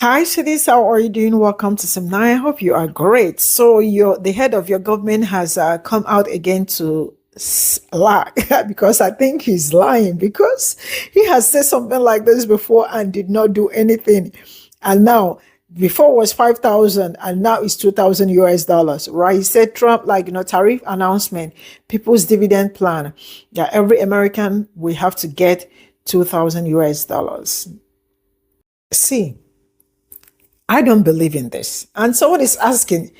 Hi, Shadis. How are you doing? Welcome to Some Night. I hope you are great. So, the head of your government has come out again to lie because I think he's lying because he has said something like this before and did not do anything. And now, before it was 5,000 and now it's 2,000 US dollars, right? He said Trump, tariff announcement, people's dividend plan. Yeah, every American we have to get 2,000 US dollars. See. I don't believe in this. And someone is asking,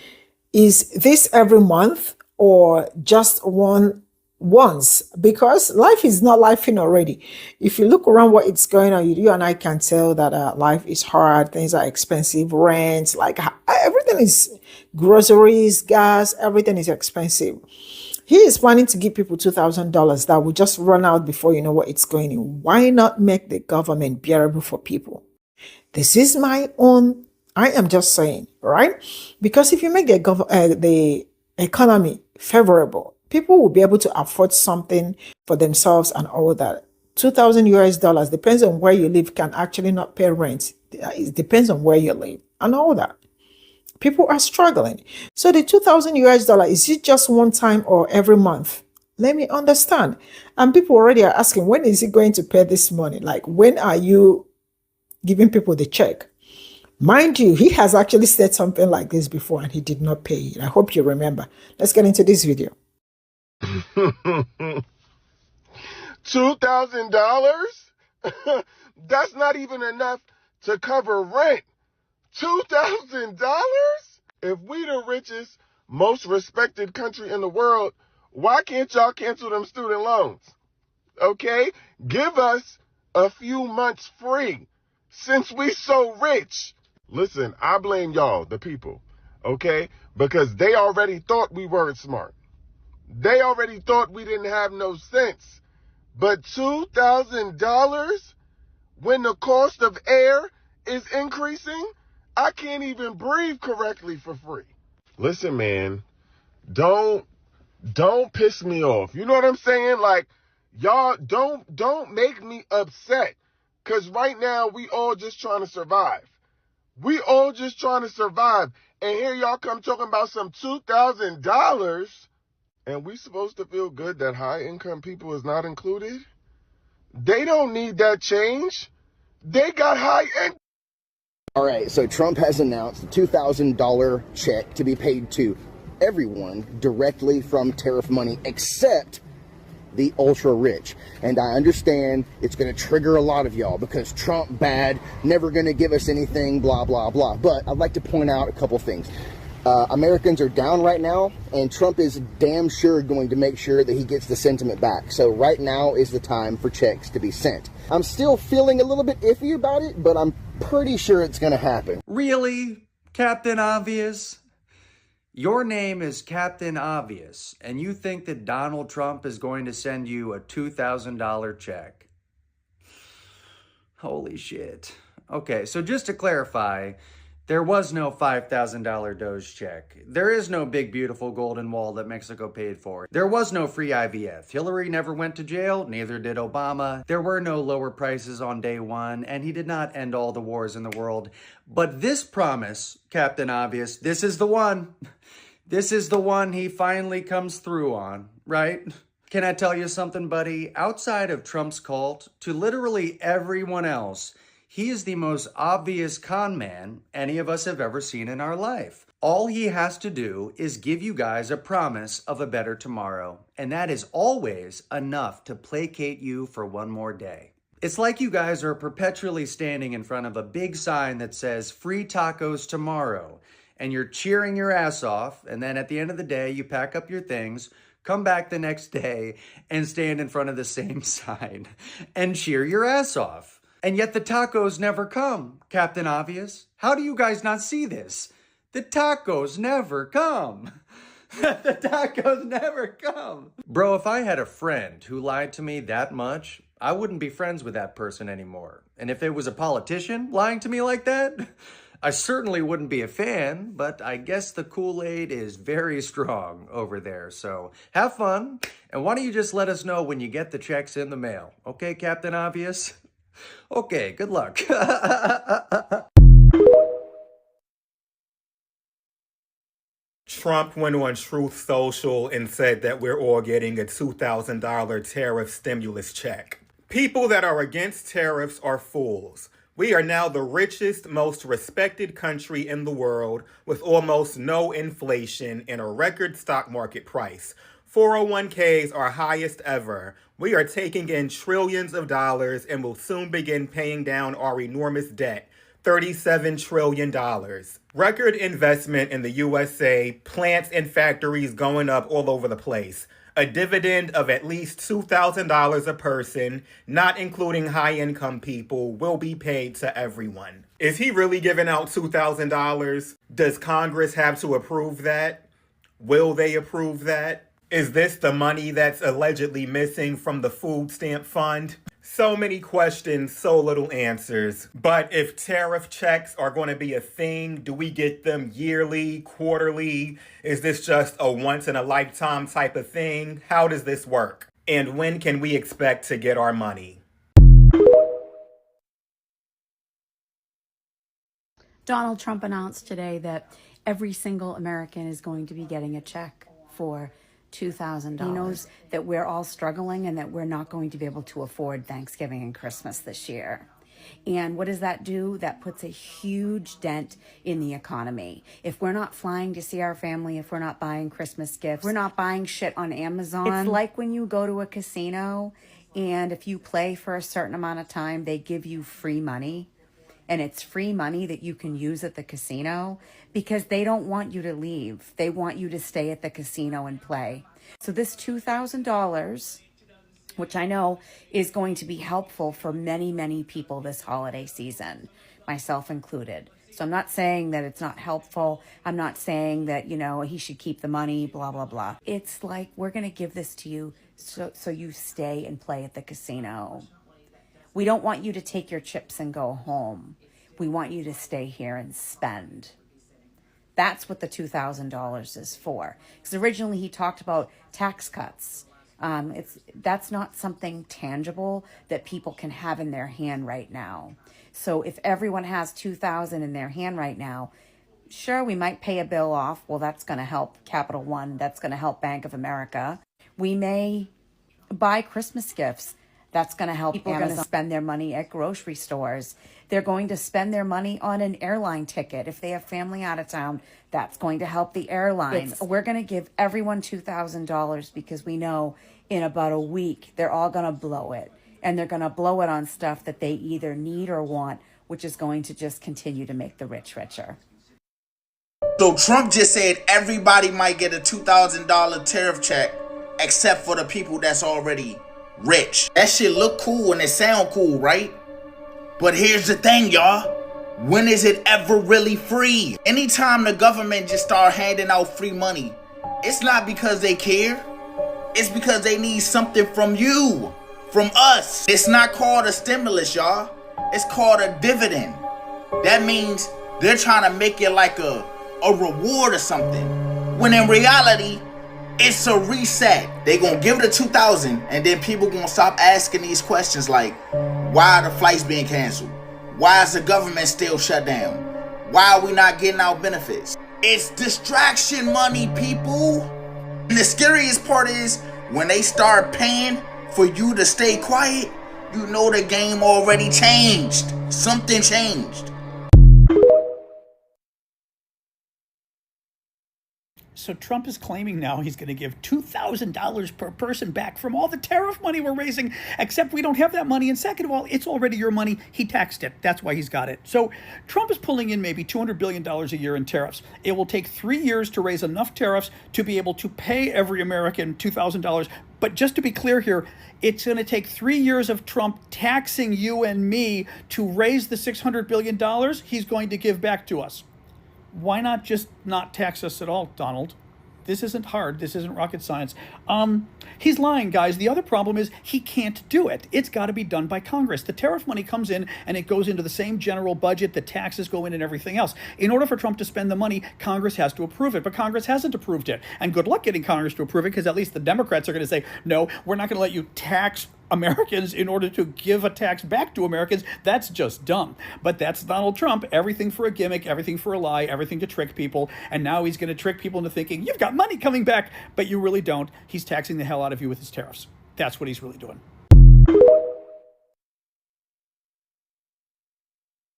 is this every month or just once? Because life is not life in already. If you look around what it's going on, you and I can tell that life is hard. Things are expensive, rent, everything is groceries, gas, everything is expensive. He is planning to give people $2,000 that will just run out before you know what it's going in. Why not make the government bearable for people? This is my own. I am just saying, right? Because if you make the economy favorable, people will be able to afford something for themselves and all that. 2,000 US dollars depends on where you live, can actually not pay rent. It depends on where you live and all that. People are struggling. So the 2,000 US dollar, is it just one time or every month? Let me understand. And people already are asking, when is he going to pay this money? Like, when are you giving people the check? Mind you, he has actually said something like this before and he did not pay it. I hope you remember. Let's get into this video. $2,000? That's not even enough to cover rent. $2,000? If we the richest, most respected country in the world, why can't y'all cancel them student loans? Okay? Give us a few months free since we so rich. Listen, I blame y'all, the people, okay? Because they already thought we weren't smart. They already thought we didn't have no sense. But $2,000 when the cost of air is increasing, I can't even breathe correctly for free. Listen, man, don't piss me off. You know what I'm saying? Like, y'all don't make me upset. Cause right now we all just trying to survive. We all just trying to survive. And here y'all come talking about some $2,000. And we supposed to feel good that high income people is not included? They don't need that change. They got high income. All right, so Trump has announced a $2,000 check to be paid to everyone directly from tariff money except the ultra rich. And I understand it's going to trigger a lot of y'all because Trump bad, never going to give us anything, blah, blah, blah. But I'd like to point out a couple things. Americans are down right now, and Trump is damn sure going to make sure that he gets the sentiment back. So right now is the time for checks to be sent. I'm still feeling a little bit iffy about it, but I'm pretty sure it's going to happen. Really, Captain Obvious? Your name is Captain Obvious, and you think that Donald Trump is going to send you a $2,000 check? Holy shit. Okay, so just to clarify, there was no $5,000 Doge check. There is no big, beautiful golden wall that Mexico paid for. There was no free IVF. Hillary never went to jail, neither did Obama. There were no lower prices on day one, and he did not end all the wars in the world. But this promise, Captain Obvious, this is the one. This is the one he finally comes through on, right? Can I tell you something, buddy? Outside of Trump's cult, to literally everyone else, he is the most obvious con man any of us have ever seen in our life. All he has to do is give you guys a promise of a better tomorrow, and that is always enough to placate you for one more day. It's like you guys are perpetually standing in front of a big sign that says free tacos tomorrow, and you're cheering your ass off, and then at the end of the day, you pack up your things, come back the next day, and stand in front of the same sign and cheer your ass off. And yet the tacos never come, Captain Obvious. How do you guys not see this? The tacos never come. The tacos never come. Bro, if I had a friend who lied to me that much, I wouldn't be friends with that person anymore. And if it was a politician lying to me like that, I certainly wouldn't be a fan, but I guess the Kool-Aid is very strong over there. So have fun. And why don't you just let us know when you get the checks in the mail? Okay, Captain Obvious? Okay, good luck. Trump went on Truth Social and said that we're all getting a $2,000 tariff stimulus check. People that are against tariffs are fools. We are now the richest, most respected country in the world with almost no inflation and a record stock market price. 401ks are highest ever. We are taking in trillions of dollars and will soon begin paying down our enormous debt. $37 trillion. Record investment in the USA, plants and factories going up all over the place. A dividend of at least $2,000 a person, not including high-income people, will be paid to everyone. Is he really giving out $2,000? Does Congress have to approve that? Will they approve that? Is this the money that's allegedly missing from the food stamp fund? So many questions, so little answers. But if tariff checks are going to be a thing, do we get them yearly, quarterly? Is this just a once-in-a-lifetime type of thing? How does this work? And when can we expect to get our money? Donald Trump announced today that every single American is going to be getting a check for $2,000. He knows that we're all struggling and that we're not going to be able to afford Thanksgiving and Christmas this year. And what does that do? That puts a huge dent in the economy. If we're not flying to see our family, if we're not buying Christmas gifts, we're not buying shit on Amazon. It's like when you go to a casino and if you play for a certain amount of time, they give you free money. And it's free money that you can use at the casino because they don't want you to leave. They want you to stay at the casino and play. So this $2,000, which I know is going to be helpful for many, many people this holiday season, myself included. So I'm not saying that it's not helpful. I'm not saying that, he should keep the money, blah, blah, blah. It's like, we're going to give this to you so you stay and play at the casino. We don't want you to take your chips and go home. We want you to stay here and spend. That's what the $2,000 is for. Because originally he talked about tax cuts. That's not something tangible that people can have in their hand right now. So if everyone has $2,000 in their hand right now, sure, we might pay a bill off. Well, that's going to help Capital One. That's going to help Bank of America. We may buy Christmas gifts. That's going to help people. Amazon. Are going to spend their money at grocery stores. They're going to spend their money on an airline ticket. If they have family out of town, that's going to help the airlines. We're going to give everyone $2,000 because we know in about a week, they're all going to blow it. And they're going to blow it on stuff that they either need or want, which is going to just continue to make the rich richer. So Trump just said everybody might get a $2,000 tariff check except for the people that's already rich. That shit look cool and it sound cool, right? But here's the thing, y'all. When is it ever really free? Anytime the government just start handing out free money, it's not because they care. It's because they need something from you, from us. It's not called a stimulus, y'all. It's called a dividend. That means they're trying to make it like a reward or something. When in reality, it's a reset. They gonna give it a 2,000 and then people gonna stop asking these questions like, why are the flights being canceled? Why is the government still shut down? Why are we not getting our benefits? It's distraction money, people. And the scariest part is when they start paying for you to stay quiet, you know the game already changed. Something changed. So Trump is claiming now he's going to give $2,000 per person back from all the tariff money we're raising, except we don't have that money. And second of all, it's already your money. He taxed it. That's why he's got it. So Trump is pulling in maybe $200 billion a year in tariffs. It will take 3 years to raise enough tariffs to be able to pay every American $2,000. But just to be clear here, it's going to take 3 years of Trump taxing you and me to raise the $600 billion he's going to give back to us. Why not just not tax us at all, Donald? This isn't hard. This isn't rocket science. He's lying, guys. The other problem is he can't do it. It's got to be done by Congress. The tariff money comes in and it goes into the same general budget. The taxes go in and everything else. In order for Trump to spend the money, Congress has to approve it. But Congress hasn't approved it. And good luck getting Congress to approve it, because at least the Democrats are going to say, no, we're not going to let you tax Americans in order to give a tax back to Americans. That's just dumb. But that's Donald Trump. Everything for a gimmick, everything for a lie, everything to trick people. And now he's going to trick people into thinking, you've got money coming back, but you really don't. He's taxing the hell out of you with his tariffs. That's what he's really doing.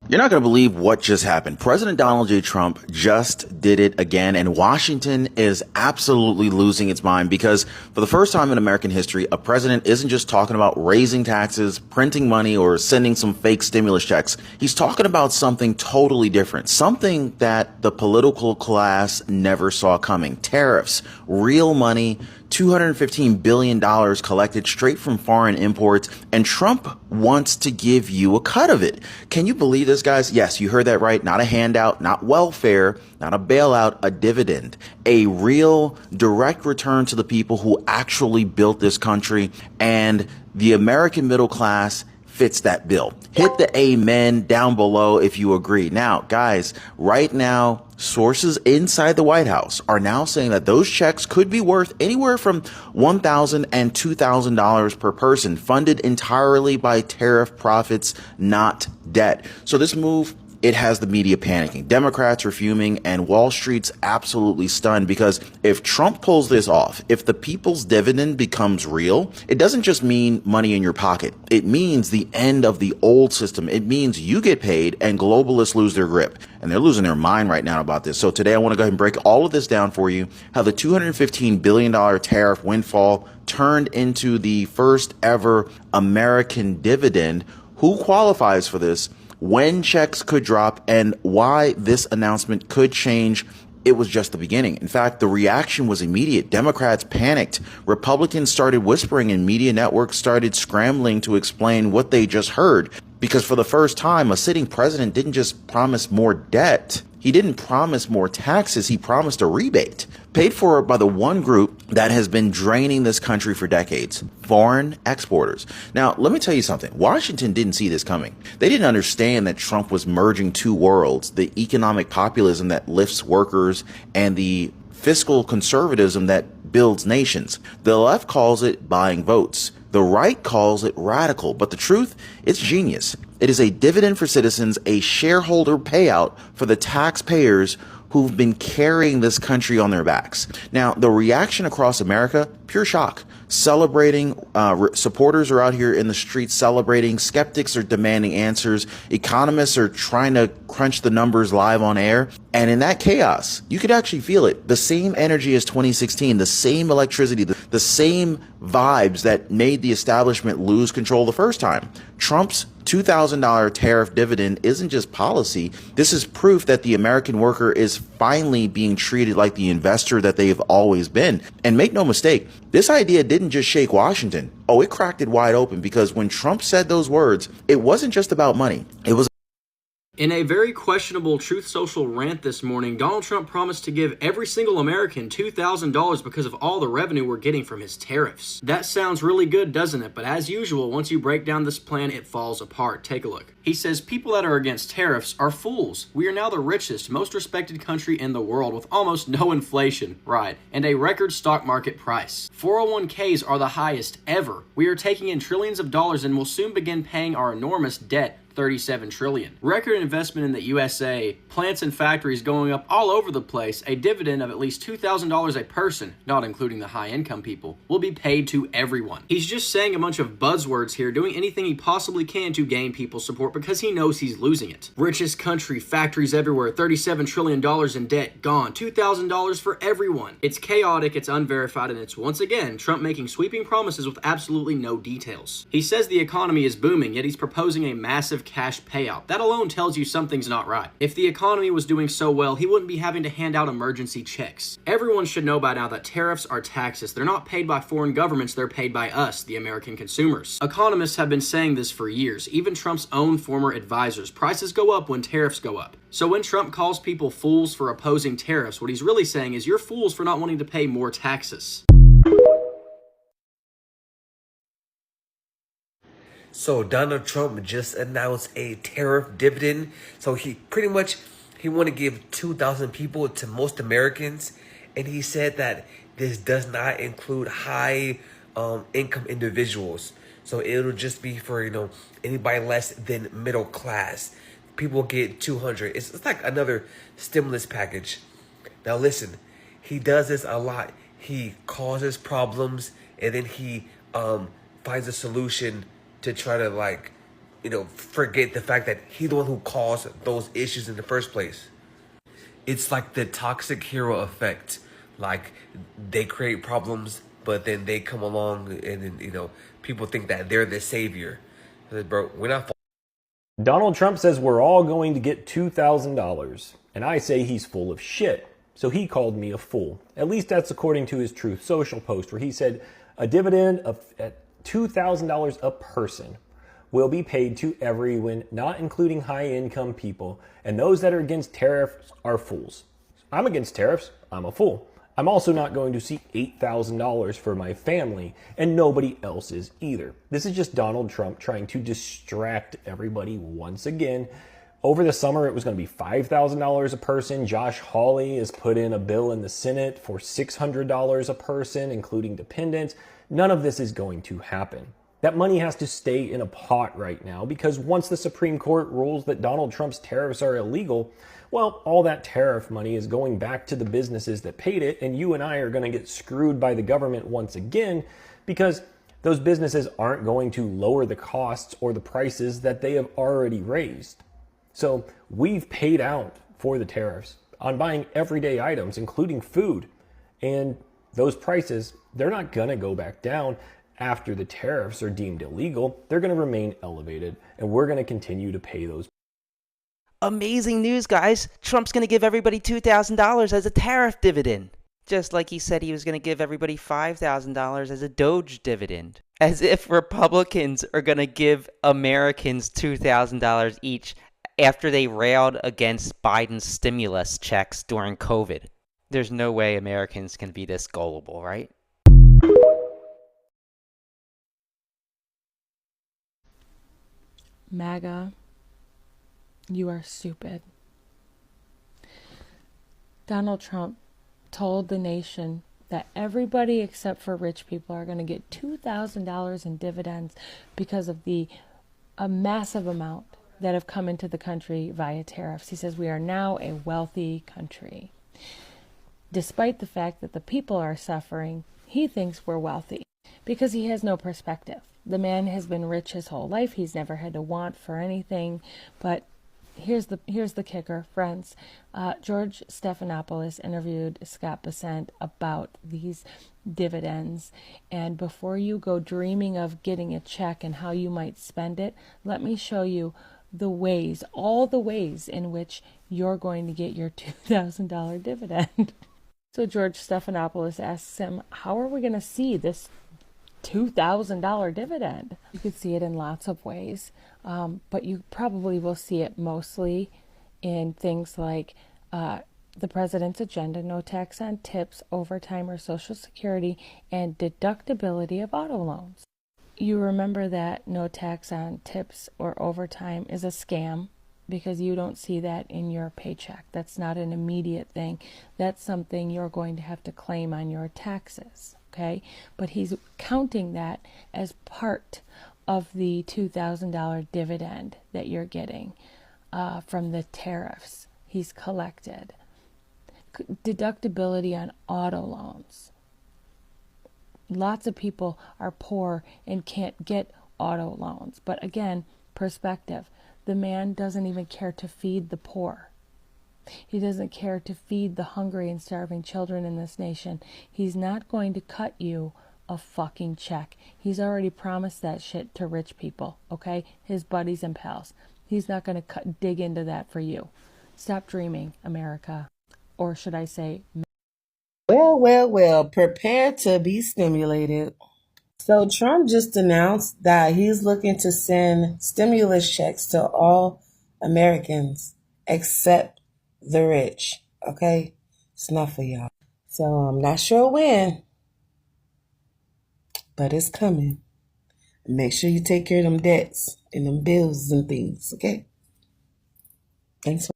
You're not going to believe what just happened. President Donald J. Trump just did it again, and Washington is absolutely losing its mind because for the first time in American history, a president isn't just talking about raising taxes, printing money, or sending some fake stimulus checks. He's talking about something totally different, something that the political class never saw coming. Tariffs, real money, $215 billion collected straight from foreign imports, and Trump wants to give you a cut of it. Can you believe this, guys? Yes, you heard that right. Not a handout, not welfare, not a bailout, a dividend. A real direct return to the people who actually built this country, and the American middle class fits that bill. Hit the amen down below if you agree. Now, guys, right now, sources inside the White House are now saying that those checks could be worth anywhere from $1,000 and $2,000 per person, funded entirely by tariff profits, not debt. So this move, it has the media panicking. Democrats are fuming, and Wall Street's absolutely stunned because if Trump pulls this off, if the people's dividend becomes real, it doesn't just mean money in your pocket. It means the end of the old system. It means you get paid and globalists lose their grip. And they're losing their mind right now about this. So today I want to go ahead and break all of this down for you, how the $215 billion tariff windfall turned into the first ever American dividend, who qualifies for this, when checks could drop, and why this announcement could change. It was just the beginning. In fact, the reaction was immediate. Democrats panicked. Republicans started whispering, and media networks started scrambling to explain what they just heard. Because for the first time, a sitting president didn't just promise more debt. He didn't promise more taxes. He promised a rebate paid for by the one group that has been draining this country for decades: foreign exporters. Now, let me tell you something. Washington didn't see this coming. They didn't understand that Trump was merging two worlds: the economic populism that lifts workers and the fiscal conservatism that builds nations. The left calls it buying votes. The right calls it radical, but the truth, it's genius. It is a dividend for citizens, a shareholder payout for the taxpayers who've been carrying this country on their backs. Now, the reaction across America, pure shock. Celebrating, supporters are out here in the streets celebrating. Skeptics are demanding answers. Economists are trying to crunch the numbers live on air. And in that chaos, you could actually feel it. The same energy as 2016, the same electricity, the same vibes that made the establishment lose control the first time. Trump's $2,000 tariff dividend isn't just policy. This is proof that the American worker is finally being treated like the investor that they've always been. And make no mistake, this idea didn't just shake Washington. Oh, it cracked it wide open, because when Trump said those words, it wasn't just about money. It was. In a very questionable Truth Social rant this morning, Donald Trump promised to give every single American $2,000 because of all the revenue we're getting from his tariffs. That sounds really good, doesn't it? But as usual, once you break down this plan, it falls apart. Take a look. He says people that are against tariffs are fools. We are now the richest, most respected country in the world with almost no inflation, right, and a record stock market price. 401ks are the highest ever. We are taking in trillions of dollars and will soon begin paying our enormous debt, $37 trillion. Record investment in the USA, plants and factories going up all over the place, a dividend of at least $2,000 a person, not including the high-income people, will be paid to everyone. He's just saying a bunch of buzzwords here, doing anything he possibly can to gain people's support because he knows he's losing it. Richest country, factories everywhere, $37 trillion in debt, gone, $2,000 for everyone. It's chaotic, it's unverified, and it's once again Trump making sweeping promises with absolutely no details. He says the economy is booming, yet he's proposing a massive cash payout. That alone tells you something's not right. If the economy was doing so well, he wouldn't be having to hand out emergency checks. Everyone should know by now that tariffs are taxes. They're not paid by foreign governments, they're paid by us, the American consumers. Economists have been saying this for years, even Trump's own former advisors. Prices go up when tariffs go up. So when Trump calls people fools for opposing tariffs, what he's really saying is you're fools for not wanting to pay more taxes. So Donald Trump just announced a tariff dividend. So he want to give 2,000 people to most Americans. And he said that this does not include high income individuals. So it'll just be for, anybody less than middle class. People get 200. It's like another stimulus package. Now listen, he does this a lot. He causes problems and then he finds a solution to try to forget the fact that he's the one who caused those issues in the first place. It's like the toxic hero effect. Like they create problems, but then they come along and then, people think that they're the savior. Bro, we're not. Donald Trump says we're all going to get $2,000, and I say he's full of shit. So he called me a fool. At least that's according to his Truth Social post, where he said a dividend of $2,000 a person will be paid to everyone, not including high-income people, and those that are against tariffs are fools. I'm against tariffs. I'm a fool. I'm also not going to seek $8,000 for my family, and nobody else is either. This is just Donald Trump trying to distract everybody once again. Over the summer, it was going to be $5,000 a person. Josh Hawley has put in a bill in the Senate for $600 a person, including dependents. None of this is going to happen. That money has to stay in a pot right now because once the Supreme Court rules that Donald Trump's tariffs are illegal, well, all that tariff money is going back to the businesses that paid it, and you and I are going to get screwed by the government once again because those businesses aren't going to lower the costs or the prices that they have already raised. So we've paid out for the tariffs on buying everyday items, including food, and those prices, they're not going to go back down. After the tariffs are deemed illegal, they're going to remain elevated, and we're going to continue to pay those. Amazing news, guys. Trump's going to give everybody $2,000 as a tariff dividend, just like he said he was going to give everybody $5,000 as a Doge dividend. As if Republicans are going to give Americans $2,000 each after they railed against Biden's stimulus checks during COVID. There's no way Americans can be this gullible, right? MAGA, you are stupid. Donald Trump told the nation that everybody except for rich people are going to get $2,000 in dividends because of a massive amount that have come into the country via tariffs. He says we are now a wealthy country. Despite the fact that the people are suffering, he thinks we're wealthy because he has no perspective. The man has been rich his whole life. He's never had to want for anything. But here's the kicker, friends. George Stephanopoulos interviewed Scott Bessent about these dividends. And before you go dreaming of getting a check and how you might spend it, let me show you all the ways in which you're going to get your $2,000 dividend. So George Stephanopoulos asks him, how are we going to see this $2,000 dividend? You could see it in lots of ways, but you probably will see it mostly in things like the president's agenda, no tax on tips, overtime or Social Security, and deductibility of auto loans. You remember that no tax on tips or overtime is a scam because you don't see that in your paycheck. That's not an immediate thing. That's something you're going to have to claim on your taxes. Okay, but he's counting that as part of the $2,000 dividend that you're getting from the tariffs he's collected. Deductibility on auto loans. Lots of people are poor and can't get auto loans. But again, perspective. The man doesn't even care to feed the poor. He doesn't care to feed the hungry and starving children in this nation. He's not going to cut you a fucking check. He's already promised that shit to rich people, okay? His buddies and pals. He's not going to dig into that for you. Stop dreaming, America. Or should I say... Well, prepare to be stimulated. So Trump just announced that he's looking to send stimulus checks to all Americans except the rich, okay? It's not for y'all. So I'm not sure when, but it's coming. Make sure you take care of them debts and them bills and things, okay? Thanks.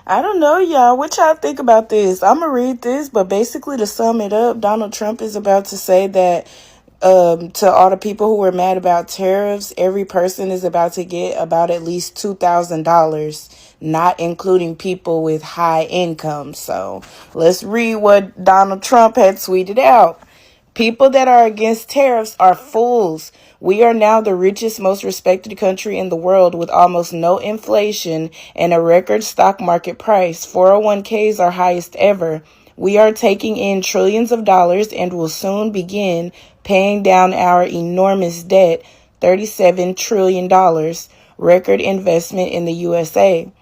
I don't know, y'all. What y'all think about this? I'm going to read this, but basically to sum it up, Donald Trump is about to say that to all the people who were mad about tariffs, every person is about to get about at least $2,000, not including people with high incomes. So let's read what Donald Trump had tweeted out. People that are against tariffs are fools. We are now the richest, most respected country in the world with almost no inflation and a record stock market price. 401ks are highest ever. We are taking in trillions of dollars and will soon begin paying down our enormous debt, $37 trillion, record investment in the USA.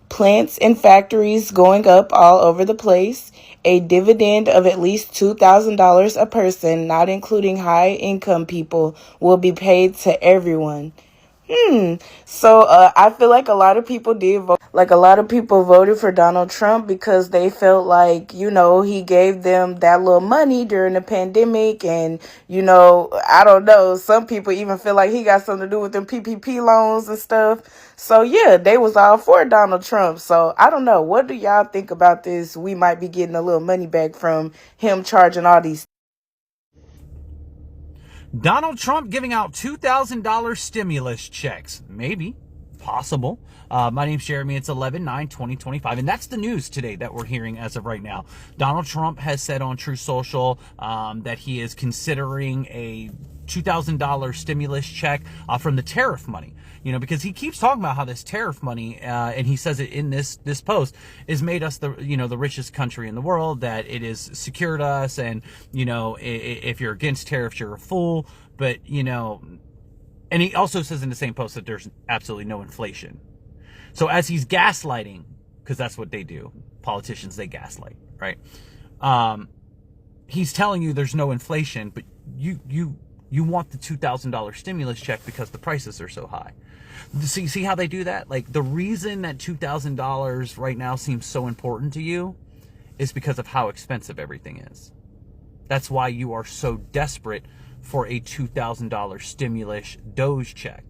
Plants and factories going up all over the place. A dividend of at least $2,000 a person, not including high income people, will be paid to everyone. So I feel like a lot of people did vote. Like a lot of people voted for Donald Trump because they felt like, he gave them that little money during the pandemic. And, I don't know, some people even feel like he got something to do with them PPP loans and stuff. So yeah, they was all for Donald Trump. So I don't know. What do y'all think about this? We might be getting a little money back from him charging all these. Donald Trump giving out $2,000 stimulus checks. Maybe. Possible. My name's Jeremy. It's 11/9/2025. And that's the news today that we're hearing as of right now. Donald Trump has said on True Social that he is considering a $2,000 stimulus check from the tariff money. Because he keeps talking about how this tariff money, and he says it in this post, has made us the richest country in the world, that it has secured us, and, if you're against tariffs, you're a fool. But, and he also says in the same post that there's absolutely no inflation. So as he's gaslighting, because that's what they do, politicians, they gaslight, right? He's telling you there's no inflation, but you want the $2,000 stimulus check because the prices are so high. See how they do that? Like, the reason that $2,000 right now seems so important to you is because of how expensive everything is. That's why you are so desperate for a $2,000 stimulus Doge check,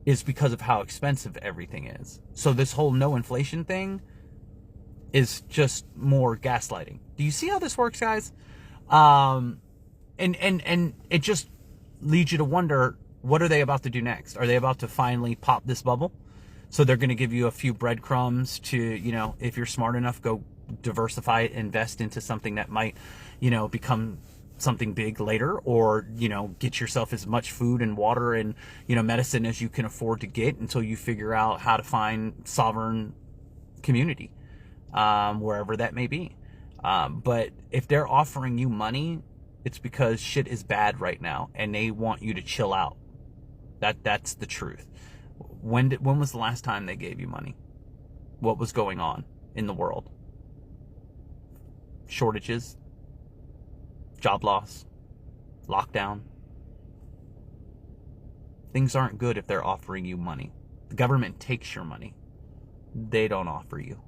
is because of how expensive everything is. So this whole no inflation thing is just more gaslighting. Do you see how this works, guys? And it just leads you to wonder, what are they about to do next? Are they about to finally pop this bubble? So they're going to give you a few breadcrumbs to, if you're smart enough, go diversify, invest into something that might, become something big later, or, get yourself as much food and water and, medicine as you can afford to get until you figure out how to find sovereign community, wherever that may be. But if they're offering you money, it's because shit is bad right now and they want you to chill out. That's the truth. When was the last time they gave you money? What was going on in the world? Shortages, job loss, lockdown. Things aren't good if they're offering you money. The government takes your money. They don't offer you.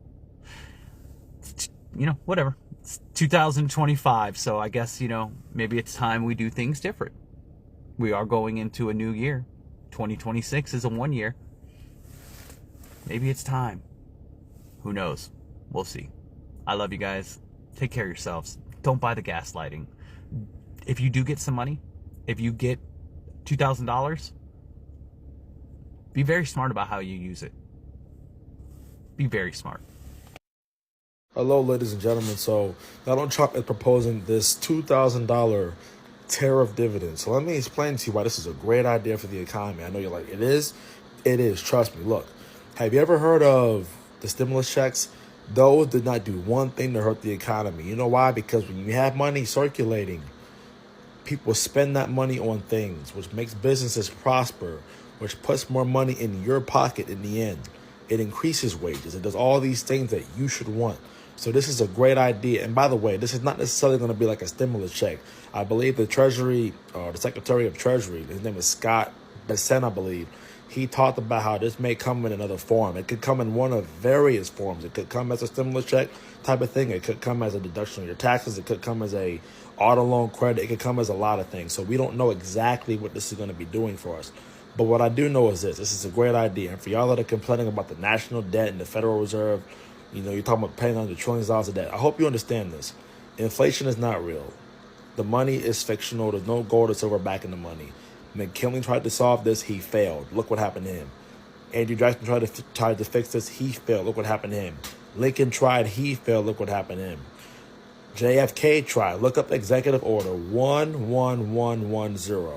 Whatever. It's 2025, so I guess, maybe it's time we do things different. We are going into a new year. 2026 is a 1 year. Maybe it's time. Who knows? We'll see. I love you guys. Take care of yourselves. Don't buy the gaslighting. If you do get some money, if you get $2,000, be very smart about how you use it. Be very smart. Hello, ladies and gentlemen. So Donald Trump is proposing this $2,000 tariff dividend. So let me explain to you why this is a great idea for the economy. I know you're like, it is. It is. Trust me. Look, have you ever heard of the stimulus checks? Those did not do one thing to hurt the economy. You know why? Because when you have money circulating, people spend that money on things, which makes businesses prosper, which puts more money in your pocket in the end. It increases wages. It does all these things that you should want. So this is a great idea. And by the way, this is not necessarily going to be like a stimulus check. I believe the Treasury, or the Secretary of Treasury, his name is Scott Bessent, I believe. He talked about how this may come in another form. It could come in one of various forms. It could come as a stimulus check type of thing. It could come as a deduction on your taxes. It could come as a auto loan credit. It could come as a lot of things. So we don't know exactly what this is going to be doing for us. But what I do know is this. This is a great idea. And for y'all that are complaining about the national debt and the Federal Reserve, you're talking about paying under trillions of dollars of debt. I hope you understand this. Inflation is not real. The money is fictional. There's no gold or silver backing the money. McKinley tried to solve this. He failed. Look what happened to him. Andrew Jackson tried to fix this. He failed. Look what happened to him. Lincoln tried. He failed. Look what happened to him. JFK tried. Look up Executive Order 11110.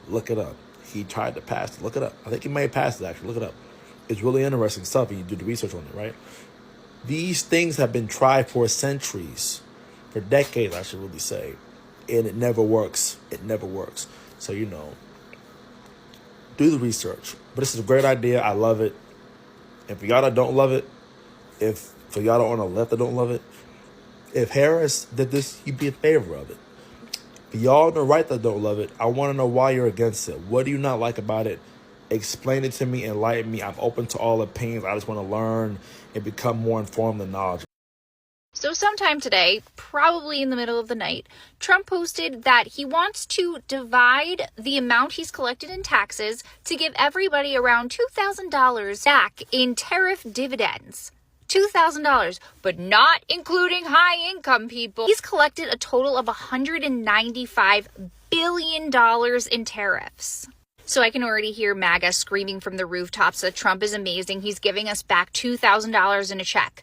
Look it up. He tried to pass it. Look it up. I think he may have passed it, actually. Look it up. It's really interesting stuff, and you do the research on it, right? These things have been tried for centuries, for decades, I should really say, and it never works. It never works. So, do the research. But this is a great idea. I love it. And for y'all that don't love it, for y'all that on the left that don't love it, if Harris did this, you'd be in favor of it. For y'all on the right that don't love it, I want to know why you're against it. What do you not like about it? Explain it to me, enlighten me. I'm open to all opinions. I just want to learn and become more informed and knowledgeable. So sometime today, probably in the middle of the night, Trump posted that he wants to divide the amount he's collected in taxes to give everybody around $2,000 back in tariff dividends. $2,000, but not including high-income people. He's collected a total of $195 billion in tariffs. So I can already hear MAGA screaming from the rooftops that Trump is amazing. He's giving us back $2,000 in a check.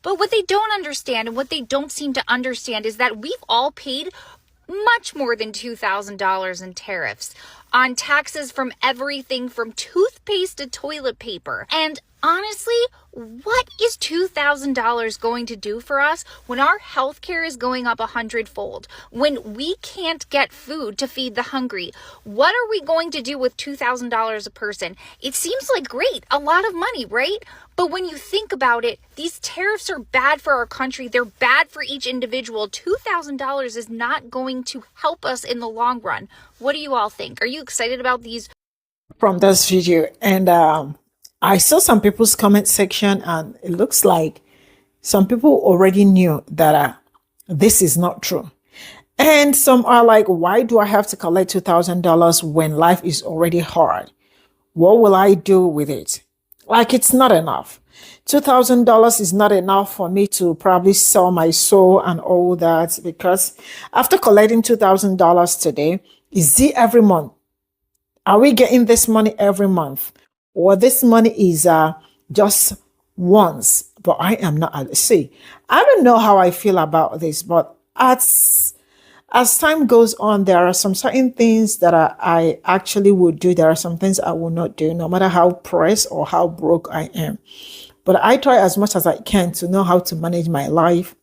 But what they don't understand and what they don't seem to understand is that we've all paid much more than $2,000 in tariffs on taxes from everything from toothpaste to toilet paper. And honestly, what is $2,000 going to do for us when our healthcare is going up 100-fold? When we can't get food to feed the hungry? What are we going to do with $2,000 a person? It seems like great, a lot of money, right? But when you think about it, these tariffs are bad for our country. They're bad for each individual. $2,000 is not going to help us in the long run. What do you all think? Are you excited about these? From this video, and I saw some people's comment section, and it looks like some people already knew that this is not true. And some are like, why do I have to collect $2,000 when life is already hard? What will I do with it? Like, it's not enough. $2,000 is not enough for me to probably sell my soul and all that, because after collecting $2,000 today, is it every month? Are we getting this money every month? Or this money is just once? But I am not. See, I don't know how I feel about this, but as time goes on, there are some certain things that I actually would do. There are some things I will not do, no matter how pressed or how broke I am. But I try as much as I can to know how to manage my life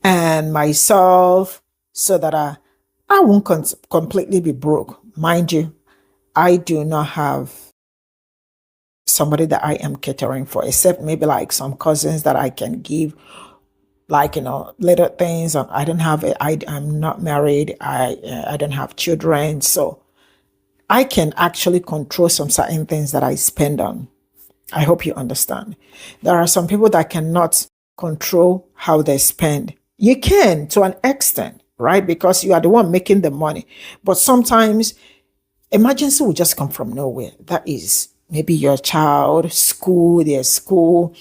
and myself so that I won't completely be broke. Mind you, I do not have somebody that I am catering for, except maybe like some cousins that I can give, like, little things. I don't have I'm not married. I don't have children, so I can actually control some certain things that I spend on. I hope you understand. There are some people that cannot control how they spend. You can, to an extent, right? Because you are the one making the money. But sometimes emergency will just come from nowhere. That is maybe your child, school, their school,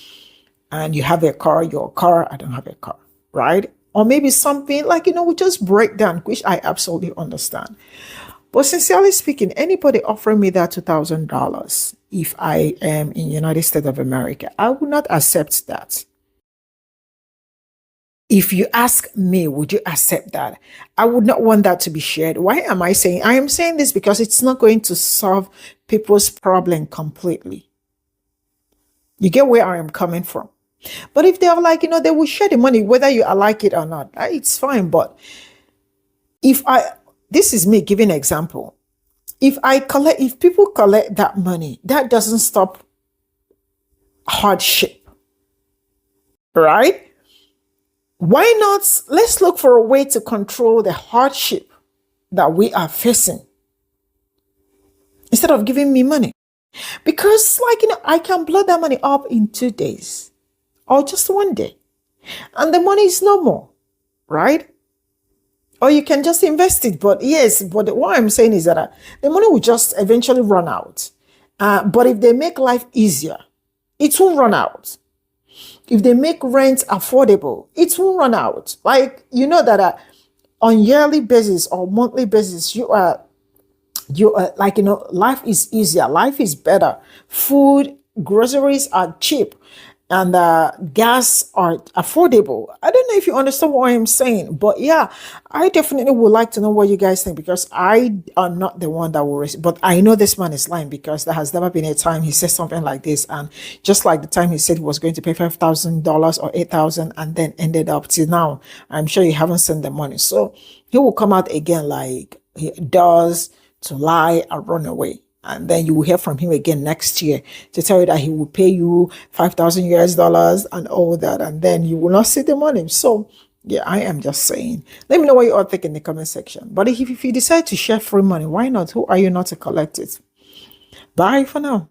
and you have a car, your car, I don't have a car, right? Or maybe something like, we just break down, which I absolutely understand. But sincerely speaking, anybody offering me that $2,000, if I am in United States of America, I would not accept that. If you ask me, would you accept that? I would not want that to be shared. Why am I saying? I am saying this because it's not going to solve people's problem completely. You get where I am coming from. But if they are like, they will share the money, whether you like it or not, it's fine. But this is me giving an example. If people collect that money, that doesn't stop hardship, right? Why not? Let's look for a way to control the hardship that we are facing instead of giving me money. Because I can blow that money up in 2 days or just 1 day. And the money is no more, right? Or you can just invest it. But what I'm saying is that the money will just eventually run out. But if they make life easier, it won't run out. If they make rent affordable, it won't run out. That on yearly basis or monthly basis, you are like, life is easier, life is better, food, groceries are cheap, and gas are affordable. I don't know if you understand what I'm saying, but yeah, I definitely would like to know what you guys think, because I am not the one that will risk, but I know this man is lying, because there has never been a time he said something like this, and just like the time he said he was going to pay $5,000 or 8,000 and then ended up till now, I'm sure you haven't sent the money. So he will come out again like he does, to lie and run away. And then you will hear from him again next year to tell you that he will pay you 5,000 US dollars and all that. And then you will not see the money. So yeah, I am just saying. Let me know what you all think in the comment section. But if you decide to share free money, why not? Who are you not to collect it? Bye for now.